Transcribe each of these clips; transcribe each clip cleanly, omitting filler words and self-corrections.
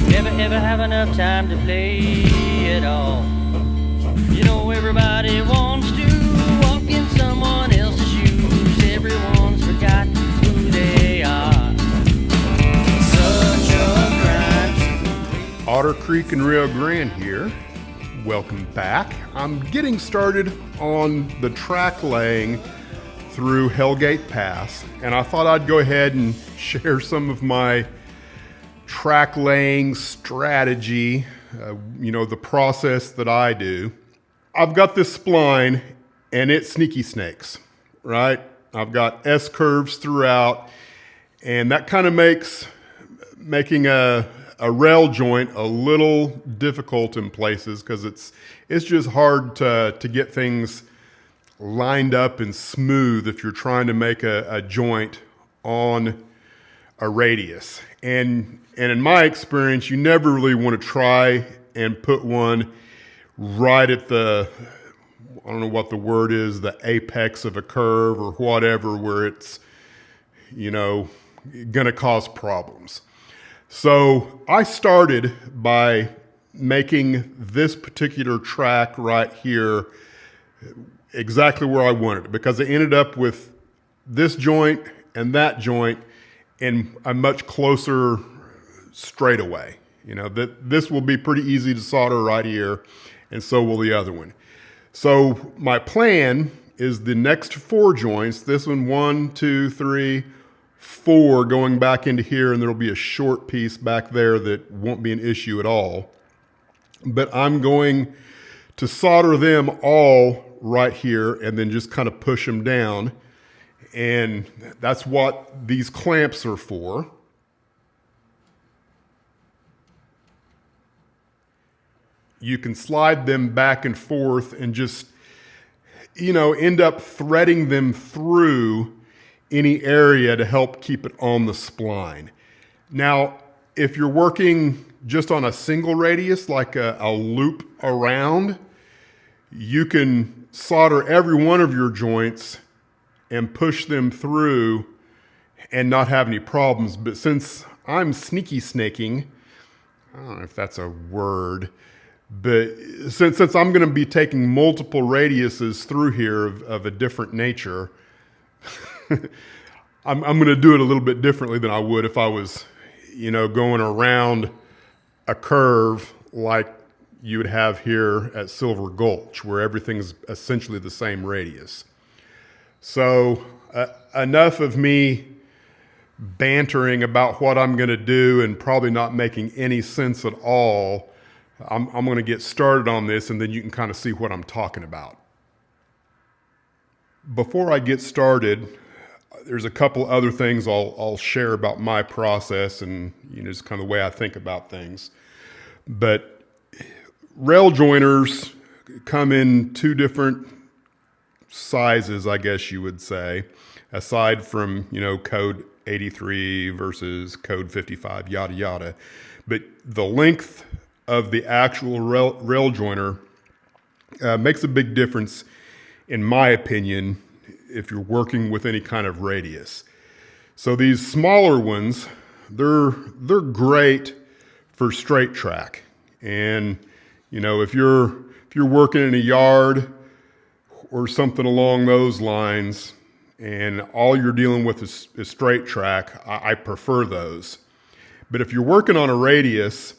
Never have enough time to play it all. You know everybody wants to walk in someone else's shoes. Everyone's forgot who they are. Such a grind. Otter Creek and Rio Grande here. Welcome back. I'm getting started on the track laying through Hellgate Pass, and I thought I'd go ahead and share some of my track laying strategy, the process that I do. I've got this spline and it sneaky snakes, right? I've got S curves throughout, and that kind of makes making a rail joint a little difficult in places because it's just hard to get things lined up and smooth if you're trying to make a joint on a radius. And in my experience, you never really want to try and put one right at the, I don't know what the word is, the apex of a curve or whatever, where it's, gonna cause problems. So I started by making this particular track right here exactly where I wanted it, because I ended up with this joint and that joint in a much closer straightaway. That this will be pretty easy to solder right here, and so will the other one. So my plan is the next 4 joints, this one, 2, 3, 4, going back into here, and there'll be a short piece back there that won't be an issue at all. But I'm going to solder them all right here and then just kind of push them down. And that's what these clamps are for. You can slide them back and forth and just, end up threading them through any area to help keep it on the spline. Now, if you're working just on a single radius, like a loop around, you can solder every one of your joints and push them through and not have any problems. But since I'm sneaky snaking, I don't know if that's a word, but since I'm going to be taking multiple radiuses through here of a different nature, I'm going to do it a little bit differently than I would if I was, going around a curve like you would have here at Silver Gulch, where everything's essentially the same radius. So enough of me bantering about what I'm going to do and probably not making any sense at all. I'm going to get started on this, and then you can kind of see what I'm talking about. Before I get started, there's a couple other things I'll share about my process and just kind of the way I think about things. But rail joiners come in 2 different sizes, I guess you would say, aside from, code 83 versus code 55, yada, yada. But the length of the actual rail joiner makes a big difference, in my opinion, if you're working with any kind of radius. So these smaller ones, they're great for straight track. And, if you're working in a yard or something along those lines, and all you're dealing with is straight track, I prefer those. But if you're working on a radius,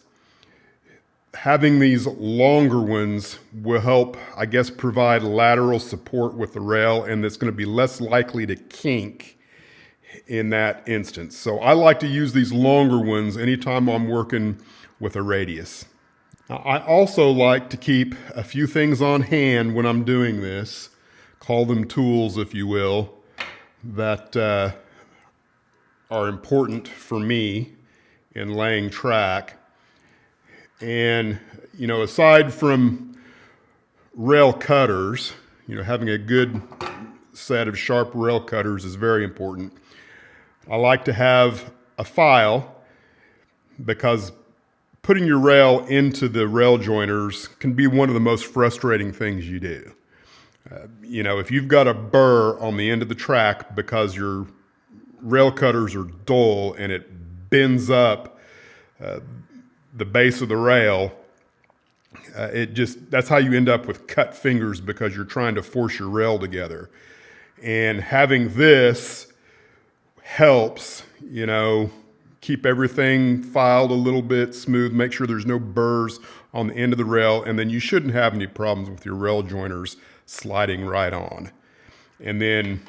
having these longer ones will help, I guess, provide lateral support with the rail, and it's going to be less likely to kink in that instance. So I like to use these longer ones anytime I'm working with a radius. Now, I also like to keep a few things on hand when I'm doing this, call them tools, if you will, that are important for me in laying track. And, aside from rail cutters, having a good set of sharp rail cutters is very important. I like to have a file, because putting your rail into the rail joiners can be one of the most frustrating things you do. If you've got a burr on the end of the track because your rail cutters are dull and it bends up the base of the rail, that's how you end up with cut fingers, because you're trying to force your rail together. And having this helps, keep everything filed a little bit smooth, make sure there's no burrs on the end of the rail, and then you shouldn't have any problems with your rail joiners sliding right on. And then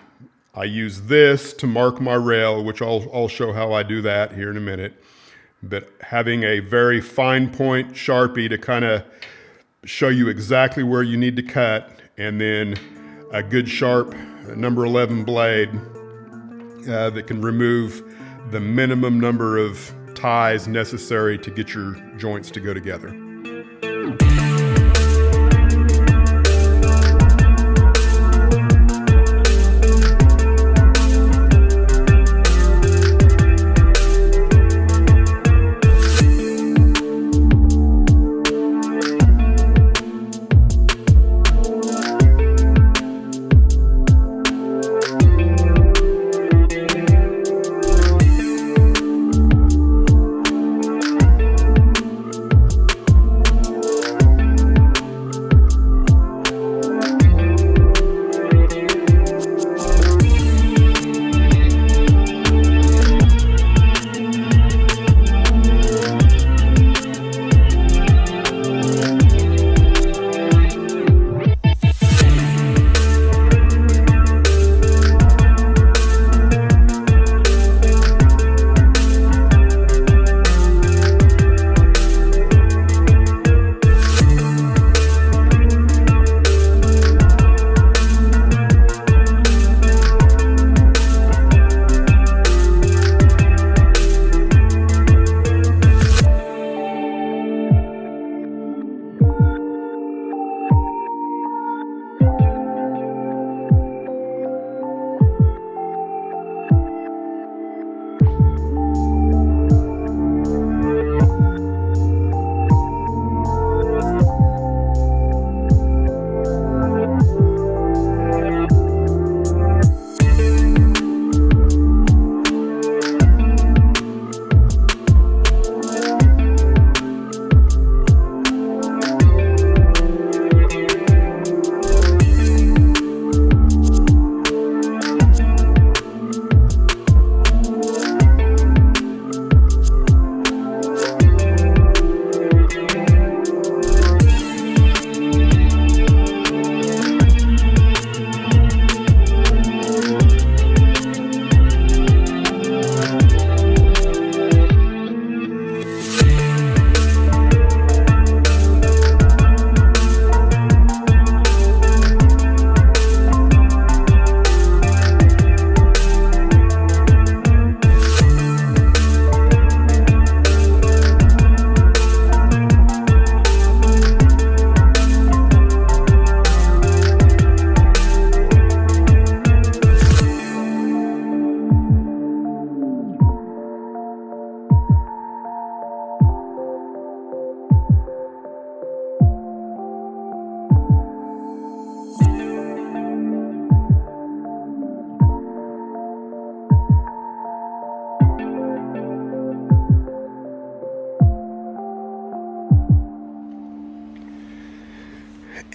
I use this to mark my rail, which I'll show how I do that here in a minute. But having a very fine point Sharpie to kind of show you exactly where you need to cut, and then a good sharp number 11 blade that can remove the minimum number of ties necessary to get your joints to go together.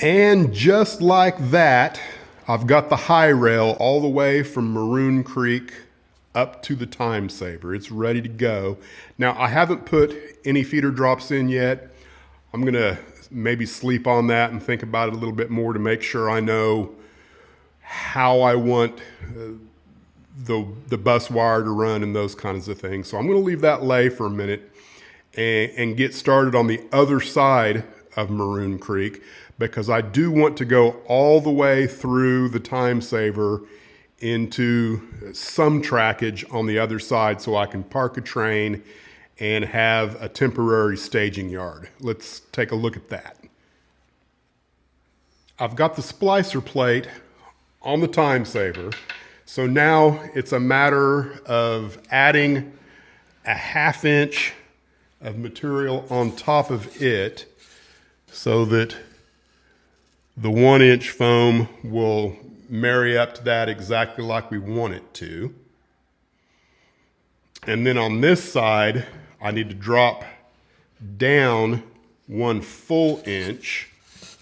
And just like that, I've got the high rail all the way from Maroon Creek up to the time saver. It's ready to go. Now, I haven't put any feeder drops in yet. I'm gonna maybe sleep on that and think about it a little bit more to make sure I know how I want the bus wire to run and those kinds of things. So I'm gonna leave that lay for a minute and get started on the other side of Maroon Creek, because I do want to go all the way through the time saver into some trackage on the other side so I can park a train and have a temporary staging yard. Let's take a look at that. I've got the splicer plate on the time saver, so now it's a matter of adding a 1/2 inch of material on top of it so that the 1 inch foam will marry up to that exactly like we want it to. And then on this side, I need to drop down 1 full inch.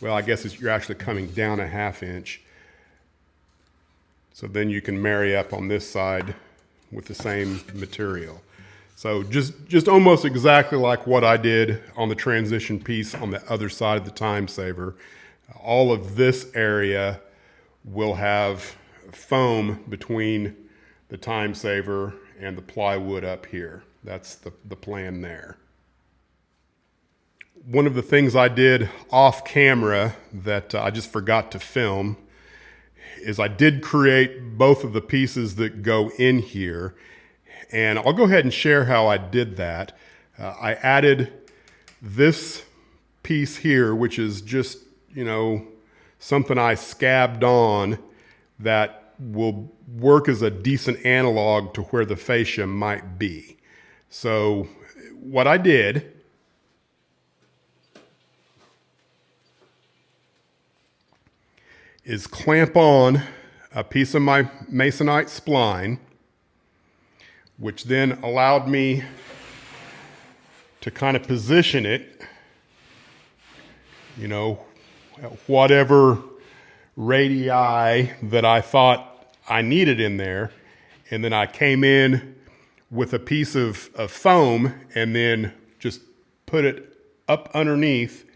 Well, I guess you're actually coming down a 1/2 inch. So then you can marry up on this side with the same material. So just almost exactly like what I did on the transition piece on the other side of the time saver. All of this area will have foam between the time saver and the plywood up here. That's the plan there. One of the things I did off camera that I just forgot to film is I did create both of the pieces that go in here, and I'll go ahead and share how I did that. I added this piece here, which is just, something I scabbed on that will work as a decent analog to where the fascia might be. So what I did is clamp on a piece of my masonite spline, which then allowed me to kind of position it, whatever radii that I thought I needed in there. And then I came in with a piece of foam and then just put it up underneath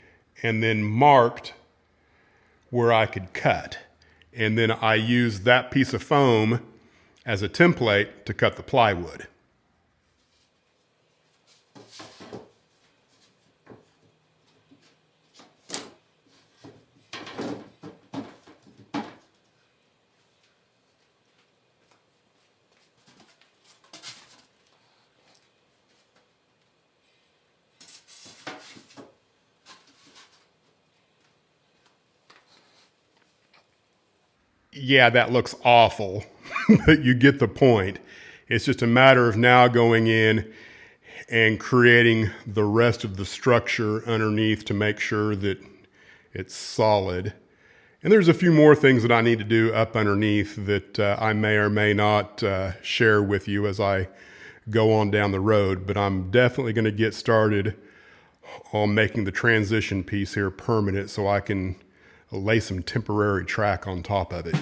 and then marked where I could cut. And then I used that piece of foam as a template to cut the plywood. Yeah, that looks awful, but you get the point. It's just a matter of now going in and creating the rest of the structure underneath to make sure that it's solid. And there's a few more things that I need to do up underneath that I may or may not share with you as I go on down the road, but I'm definitely going to get started on making the transition piece here permanent so I can lay some temporary track on top of it.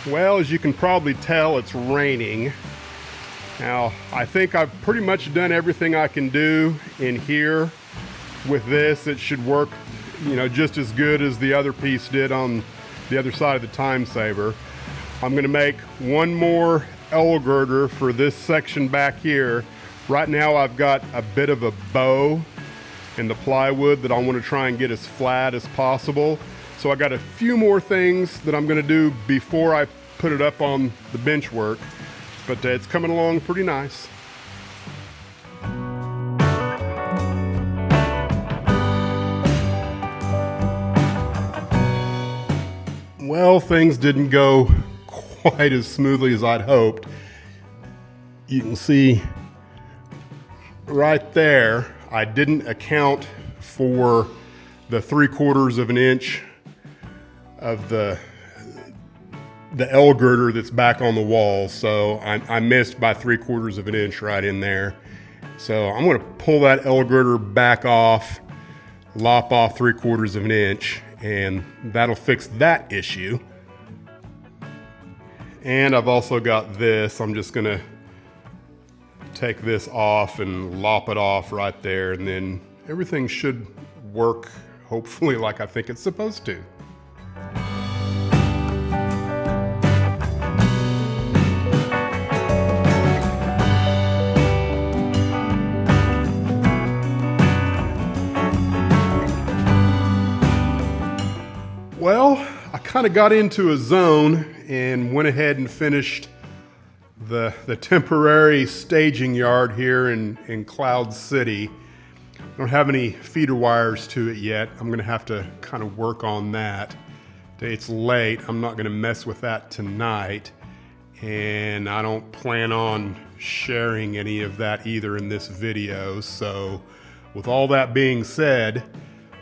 Well, as you can probably tell, it's raining. Now, I think I've pretty much done everything I can do in here with this. It should work, just as good as the other piece did on the other side of the time saver. I'm gonna make one more L girder for this section back here. Right now I've got a bit of a bow in the plywood that I want to try and get as flat as possible. So I got a few more things that I'm gonna do before I put it up on the bench work, but it's coming along pretty nice. Well, things didn't go quite as smoothly as I'd hoped. You can see right there, I didn't account for the 3/4 of an inch of the L girder that's back on the wall. So I missed by 3/4 of an inch right in there. So I'm gonna pull that L girder back off, lop off 3/4 of an inch, and that'll fix that issue. And I've also got this. I'm just gonna take this off and lop it off right there, and then everything should work, hopefully, like I think it's supposed to. Well, I kind of got into a zone and went ahead and finished the temporary staging yard here in Cloud City. I don't have any feeder wires to it yet. I'm gonna have to kind of work on that. It's late, I'm not gonna mess with that tonight, and I don't plan on sharing any of that either in this video. So with all that being said,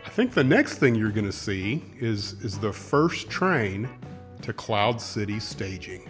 I think the next thing you're gonna see is the first train to Cloud City staging.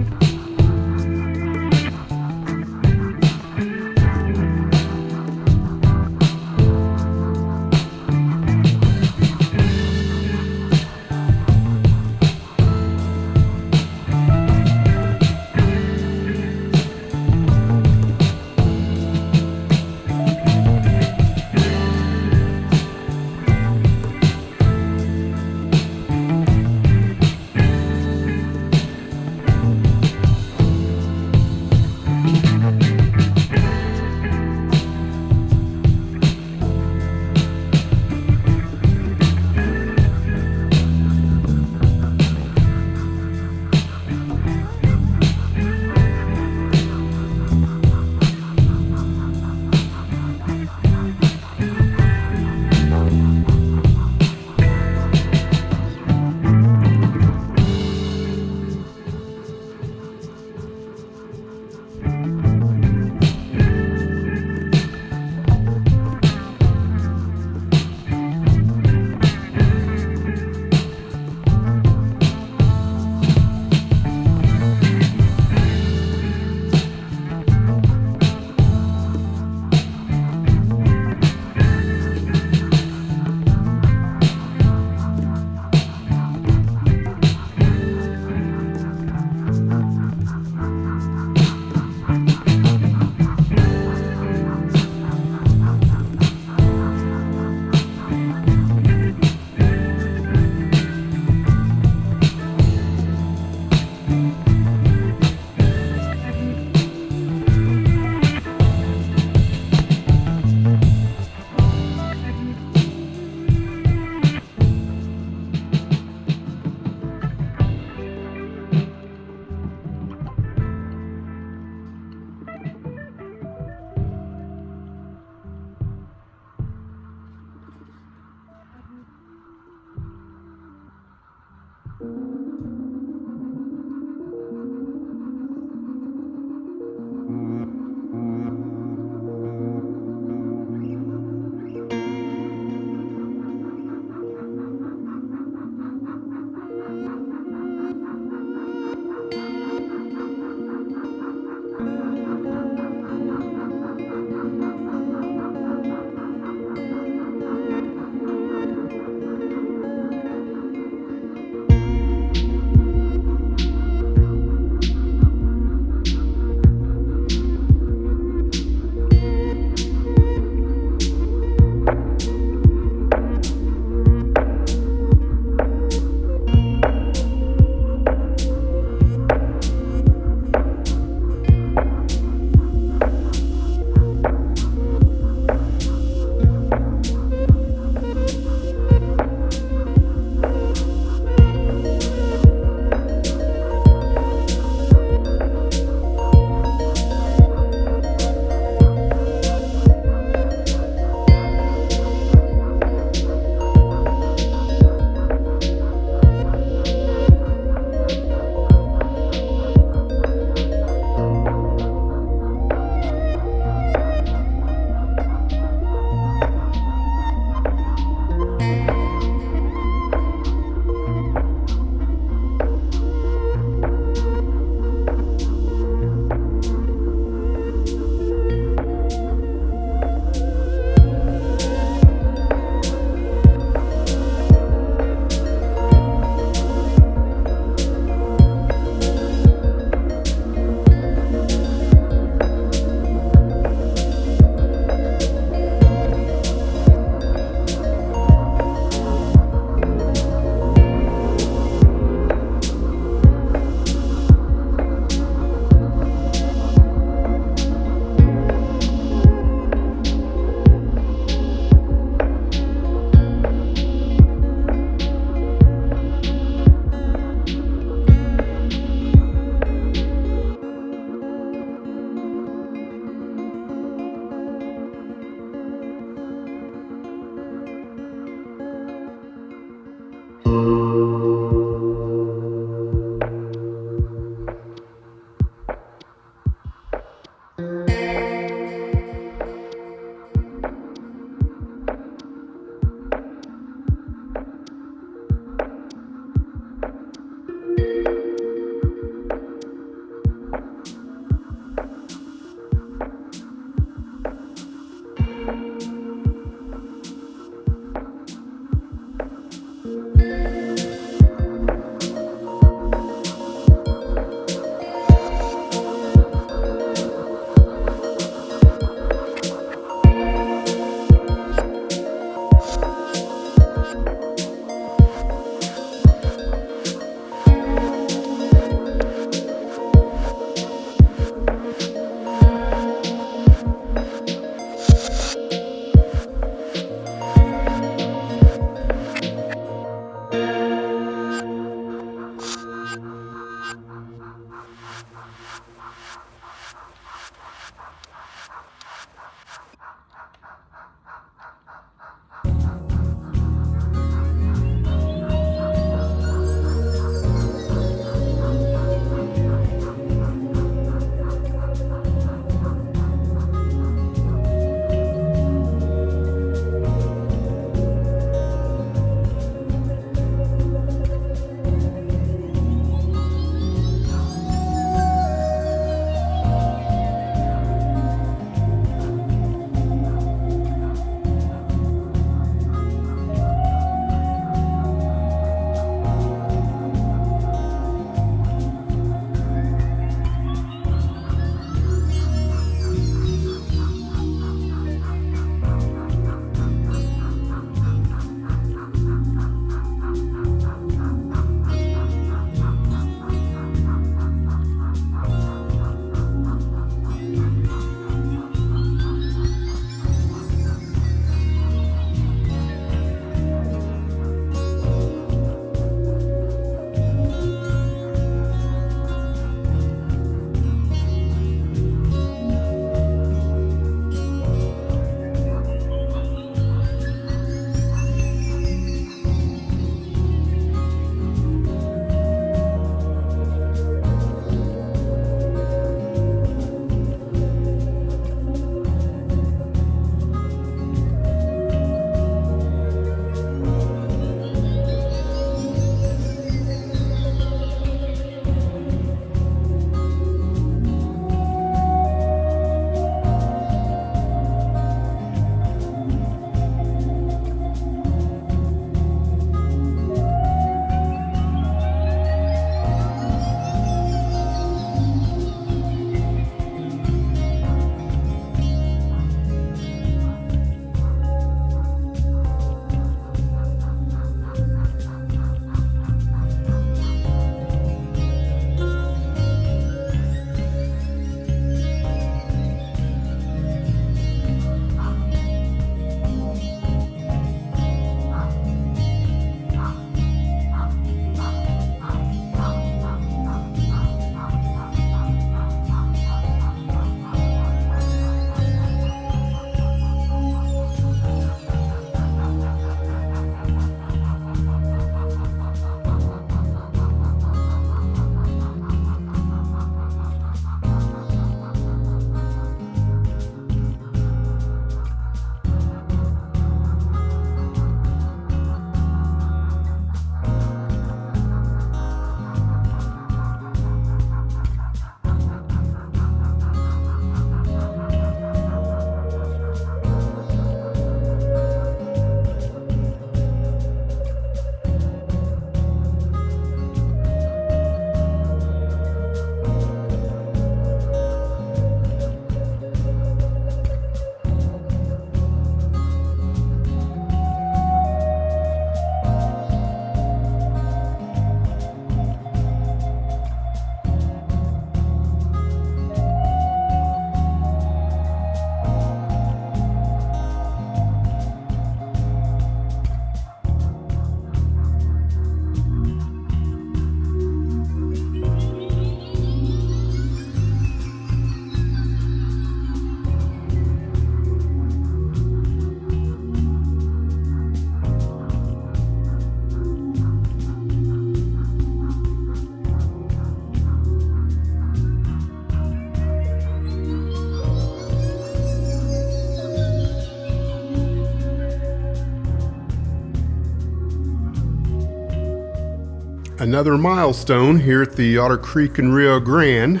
Another milestone here at the Otter Creek in Rio Grande.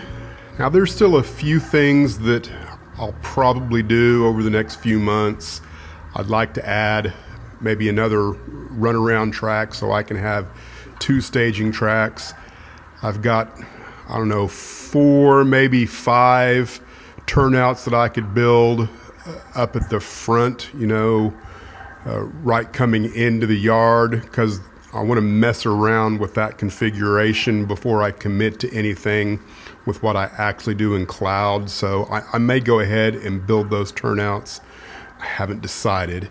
Now there's still a few things that I'll probably do over the next few months. I'd like to add maybe another runaround track so I can have 2 staging tracks. I've got, I don't know, 4, maybe 5 turnouts that I could build up at the front, right coming into the yard, because I want to mess around with that configuration before I commit to anything with what I actually do in cloud. So I may go ahead and build those turnouts. I haven't decided.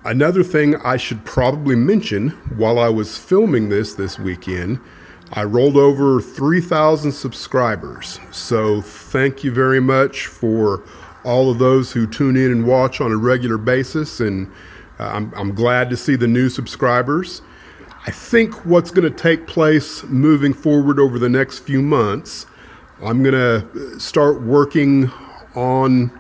Another thing I should probably mention, while I was filming this weekend, I rolled over 3,000 subscribers. So thank you very much for all of those who tune in and watch on a regular basis, and I'm glad to see the new subscribers. I think what's going to take place moving forward over the next few months, I'm going to start working on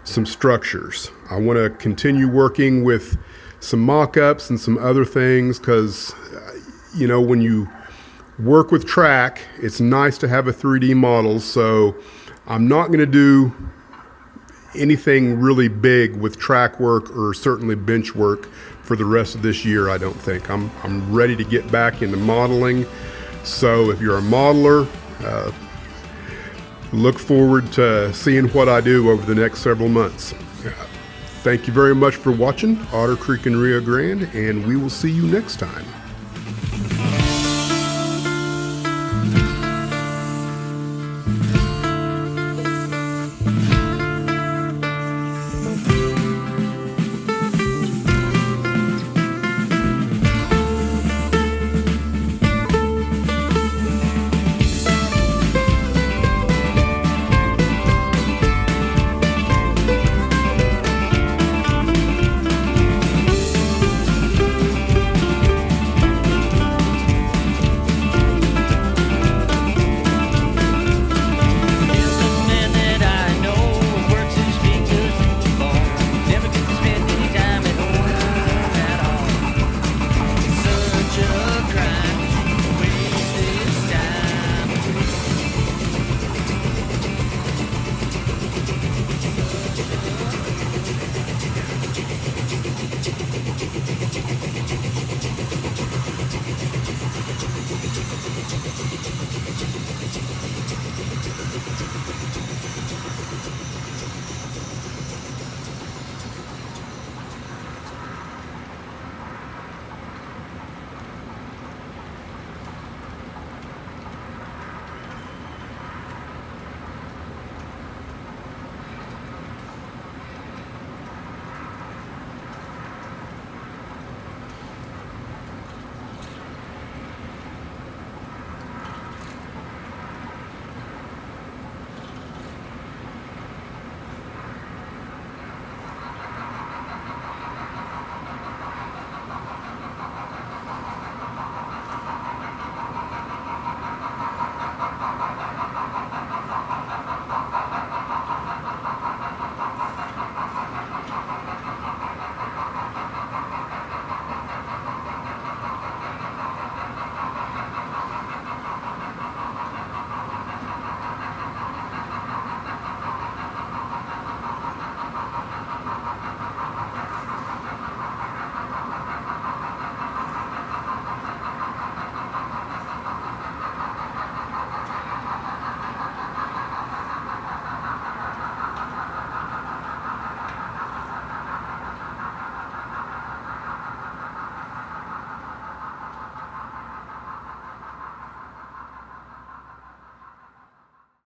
some structures. I want to continue working with some mock-ups and some other things because, when you work with track, it's nice to have a 3D model. So I'm not going to do anything really big with Trackwork or certainly benchwork for the rest of this year. I don't think I'm ready to get back into modeling. So if you're a modeler, look forward to seeing what I do over the next several months. Thank you very much for watching Otter Creek in Rio Grande, and we will see you next time.